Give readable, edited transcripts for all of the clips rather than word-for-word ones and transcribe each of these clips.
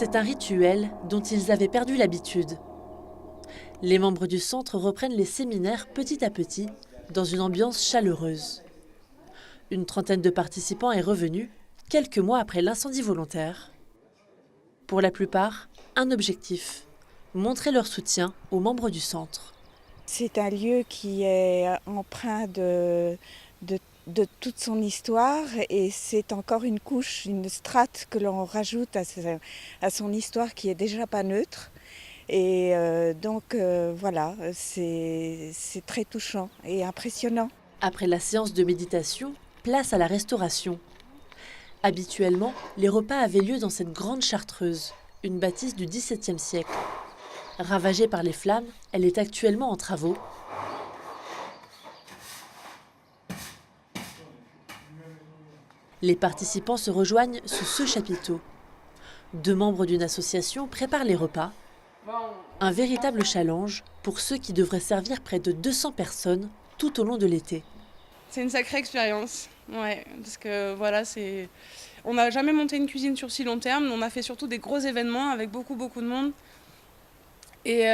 C'est un rituel dont ils avaient perdu l'habitude. Les membres du centre reprennent les séminaires petit à petit, dans une ambiance chaleureuse. Une trentaine de participants est revenue, quelques mois après l'incendie volontaire. Pour la plupart, un objectif, montrer leur soutien aux membres du centre. C'est un lieu qui est empreint de toute son histoire et c'est encore une couche, une strate que l'on rajoute à son histoire qui est déjà pas neutre. Et voilà, c'est très touchant et impressionnant. Après la séance de méditation, place à la restauration. Habituellement, les repas avaient lieu dans cette grande chartreuse, une bâtisse du XVIIe siècle. Ravagée par les flammes, elle est actuellement en travaux. Les participants se rejoignent sous ce chapiteau. 2 membres d'une association préparent les repas. Un véritable challenge pour ceux qui devraient servir près de 200 personnes tout au long de l'été. C'est une sacrée expérience, ouais, parce que voilà, on n'a jamais monté une cuisine sur si long terme, on a fait surtout des gros événements avec beaucoup de monde. Et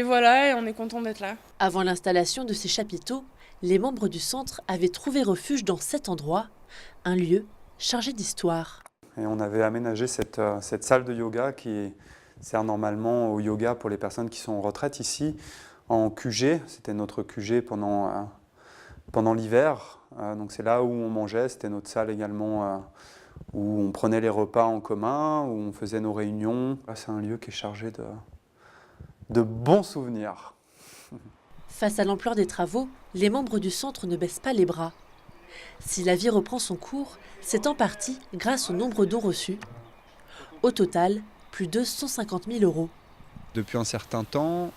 voilà, et on est content d'être là. Avant l'installation de ces chapiteaux, les membres du centre avaient trouvé refuge dans cet endroit, un lieu chargé d'histoire. Et on avait aménagé cette salle de yoga qui sert normalement au yoga pour les personnes qui sont en retraite ici, en QG. C'était notre QG pendant l'hiver. Donc c'est là où on mangeait, c'était notre salle également où on prenait les repas en commun, où on faisait nos réunions. C'est un lieu qui est chargé de bons souvenirs. Face à l'ampleur des travaux, les membres du centre ne baissent pas les bras. Si la vie reprend son cours, c'est en partie grâce au nombre dons reçus. Au total, plus de 150 000 €. Depuis un certain temps,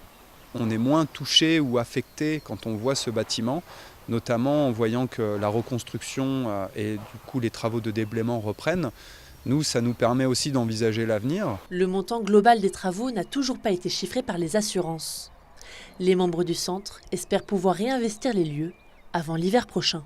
on est moins touché ou affecté quand on voit ce bâtiment, notamment en voyant que la reconstruction et du coup les travaux de déblaiement reprennent. Nous, ça nous permet aussi d'envisager l'avenir. Le montant global des travaux n'a toujours pas été chiffré par les assurances. Les membres du centre espèrent pouvoir réinvestir les lieux avant l'hiver prochain.